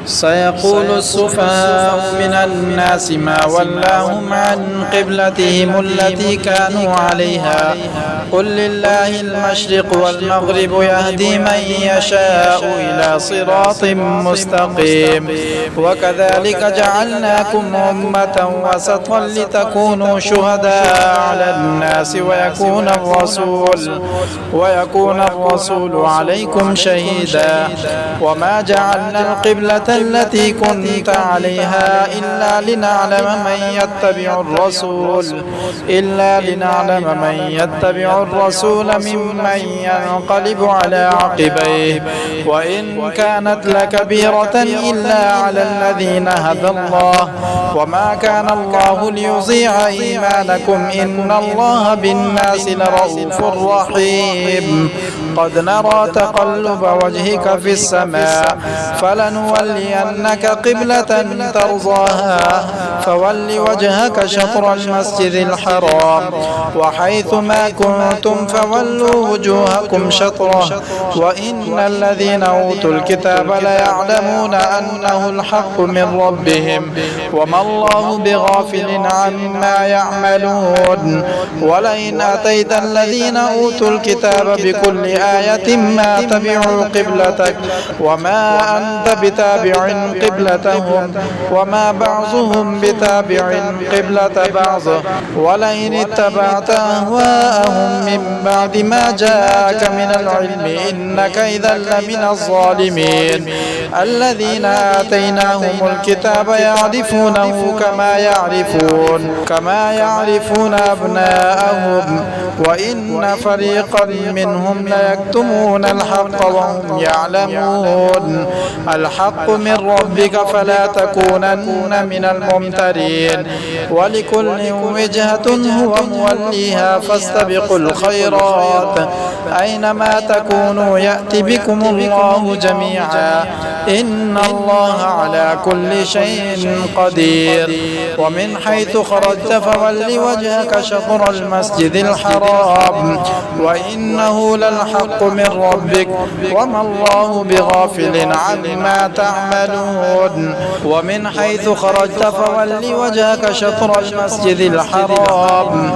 سيقول السفهاء من الناس ما ولاهم عن قبلتهم التي كانوا عليها قل لله المشرق والمغرب يهدي من يشاء إلى صراط مستقيم وكذلك جعلناكم أمة وسطا لتكونوا شهداء على الناس ويكون الرسول عليكم شهيدا وما جعلنا القبلة التي كنت عليها إلا لنعلم من يتبع الرسول ممن ينقلب على عقبيه وإن كانت لكبيرة إلا على الذين هدى الله وما كان الله ليضيع إيمانكم إن الله بالناس لرؤوف رحيم قد نرى تقلب وجهك في السماء فلنولينك قبلة ترضاها فول وجهك شطر المسجد الحرام وحيث ما كنتم فولوا وجوهكم شطره وإن الذين أوتوا الكتاب ليعلمون أنه الحق من ربهم وما الله بغافل عما يعملون ولئن أتيت الذين أوتوا الكتاب بكل آية ما تبعوا قبلتك وما أنت بتابع قبلتهم وما بعضهم بتابع قبلة بعض ولئن اتبعت أهواءهم من بعد ما جاءك من العلم إنك إذا لمن الظالمين الذين آتيناهم الكتاب يعرفونه كما يعرفون أبناءهم وإن فريقا منهم ليكتمون الحق وهم يعلمون الحق من ربك فلا تكونن من الممترين ولكل وجهة هو موليها فاستبقوا الخيرات أينما تكونوا يأتي بكم الله جميعا إن الله على كل شيء قدير ومن حيث خرجت فول وجهك شطر المسجد الحرام وإنه للحق من ربك وما الله بغافل عما تعملون ومن حيث خرجت فول وجهك شطر المسجد الحرام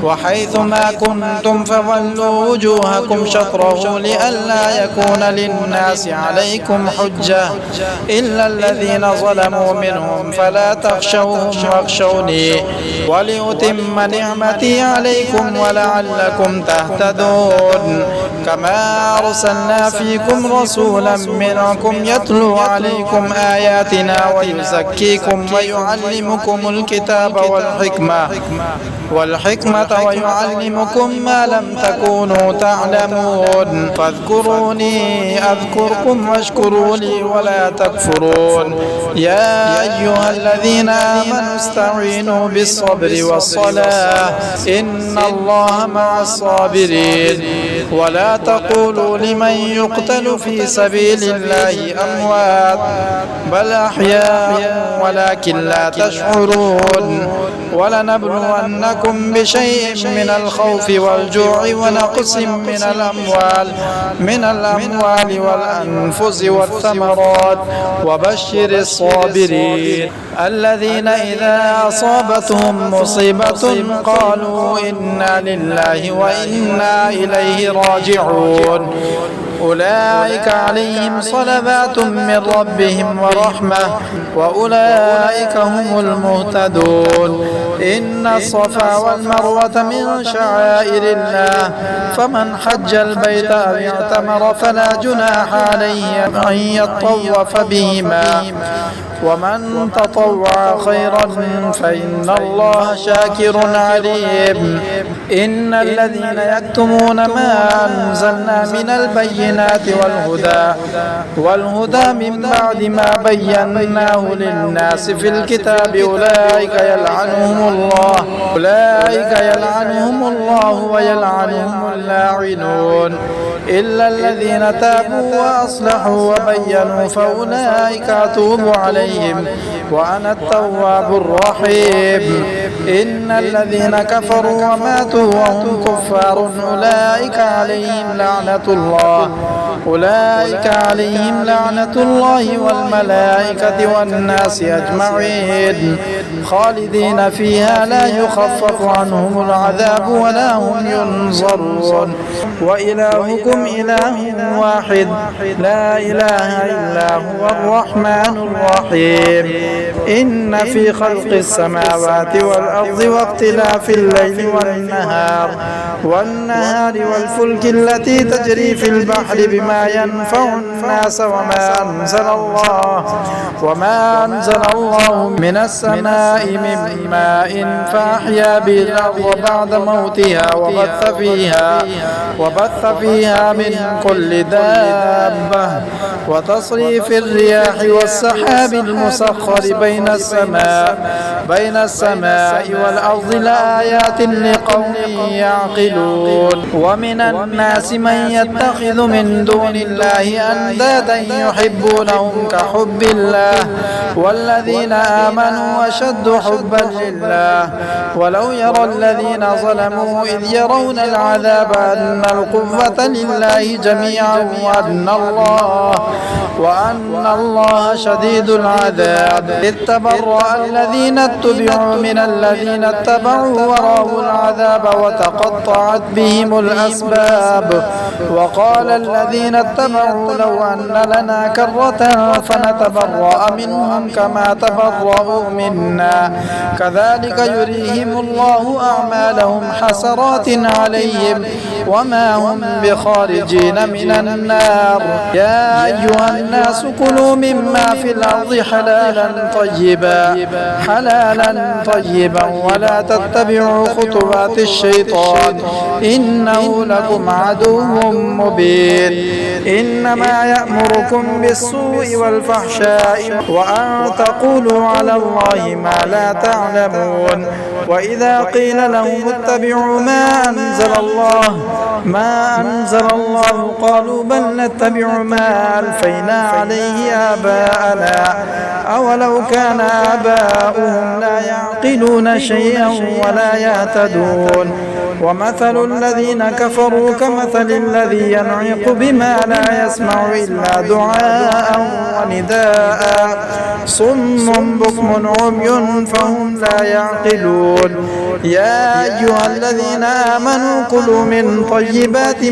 وحيث ما كنتم فولوا وجوهكم شطره لئلا يكون للناس عليكم حجة إلا الذين ظلموا منهم فلا تخشوهم واخشوني ولأتم نعمتي عليكم ولعلكم تهتدون كما أرسلنا فيكم رسولا منكم يتلو عليكم آياتنا ويزكيكم ويعلمكم الكتاب والحكمة ويعلمكم ما لم تكونوا تعلمون فاذكروني أذكركم واشكروا لي ولا تكفرون يا أيها الذين آمنوا استعينوا بالصبر والصلاة إن الله مع الصابرين ولا تقولوا لمن يقتل في سبيل الله أموات بل أحياء ولكن لا تشعرون ولنبلونكم بشيء من الخوف والجوع ونقص من الأموال والأنفس والثمرات وبشر الصابرين الذين إذا أصابتهم مصيبة قالوا إنا لله وإنا إليه راجعون أولئك عليهم صلوات من ربهم ورحمة وأولئك هم المهتدون إن الصفا والمروة من شعائر الله فمن حج البيت أو اعتمر فلا جناح عليه أن يطوف بهما ومن تطوع خيرا فإن الله شاكر عليم إن الذين يكتمون ما أنزلنا من البينات والهدى من بعد ما بيناه للناس في الكتاب أولئك يلعنهم الله ويلعنهم اللاعنون إلا الذين تابوا وأصلحوا وبينوا فأولئك أتوب عليهم وأنا التواب الرحيم إن الذين كفروا وماتوا وهم كفار أولئك عليهم لعنة الله أولئك عليهم لعنة الله والملائكة والناس أجمعين خالدين فيها لا يخفف عنهم العذاب ولا هم ينظرون وإلهكم إله واحد لا إله إلا هو الرحمن الرحيم إن في خلق السماوات والأرض واختلاف الليل والنهار والفلك التي تجري في البحر بما ينفع الناس وما أنزل الله من السماء من ماء فأحيا به الأرض بعد موتها وبث فيها من كل دابة وتصريف الرياح والسحاب المسخر بين السماء والأرض لآيات لقوم يعقلون ومن الناس من يتخذ من دون الله أندادا يحبونهم كحب الله والذين آمنوا أشد حبا لله ولو يرى الذين ظلموا إذ يرون العذاب أن القوة لله جميعا وأن الله شديد العذاب إذ تبرأ الذين اتبعوا من الذين اتبعوا ورأوا العذاب وتقطعت بهم الأسباب وقال الذين اتبعوا لو أن لنا كرة فنتبرأ منهم كما تبرأوا منا كذلك يريهم الله أعمالهم حسرات عليهم وما هم بخارجين من النار يا أيها الناس كلوا مما في الأرض حلالا طيبا ولا تتبعوا خطوات الشيطان إنه لكم عدو مبين إنما يأمركم بالسوء والفحشاء وأن تقولوا على الله ما لا تعلمون وإذا قيل لهم اتبعوا ما أنزل الله قالوا بل نتبع ما ألفينا عليه آباءنا أولو كان آباؤهم لا يعقلون شيئا ولا يهتدون ومثل الذين كفروا كمثل الذي ينعق بما لا يسمع إلا دعاء ونداء صم بكم عمي فهم لا يعقلون يا أيها الذين آمنوا كلوا من طيبات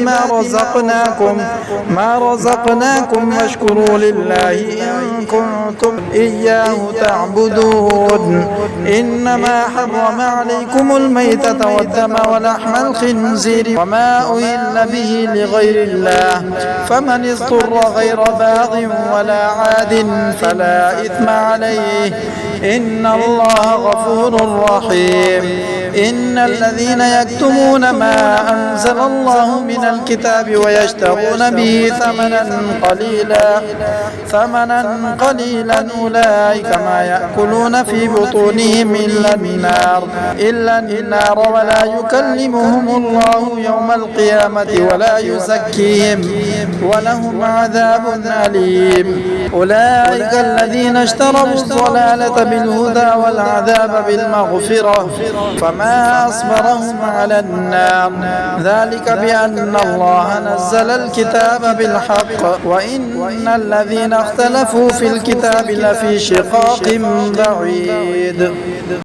ما رزقناكم واشكروا لله إن كنتم إياه تعبدون إنما حرم عليكم الميتة والدم ولحم الخنزير وما أهل به لغير الله فمن اضطر غير باغ ولا عاد فلا إثم عليه إن الله غفور رحيم إن الذين يكتمون ما أنزل الله من الكتاب ويشترون به ثمنا قليلا أولئك ما يأكلون في بطونهم إلا النار ولا يكلمهم الله يوم القيامة ولا يزكيهم ولهم عذاب أليم أولئك الذين اشتروا الضلالة بالهدى والعذاب بالمغفرة فما أصبرهم على النار ذلك بأن الله نزل الكتاب بالحق وإن الذين اختلفوا في الكتاب لفي شقاق بعيد.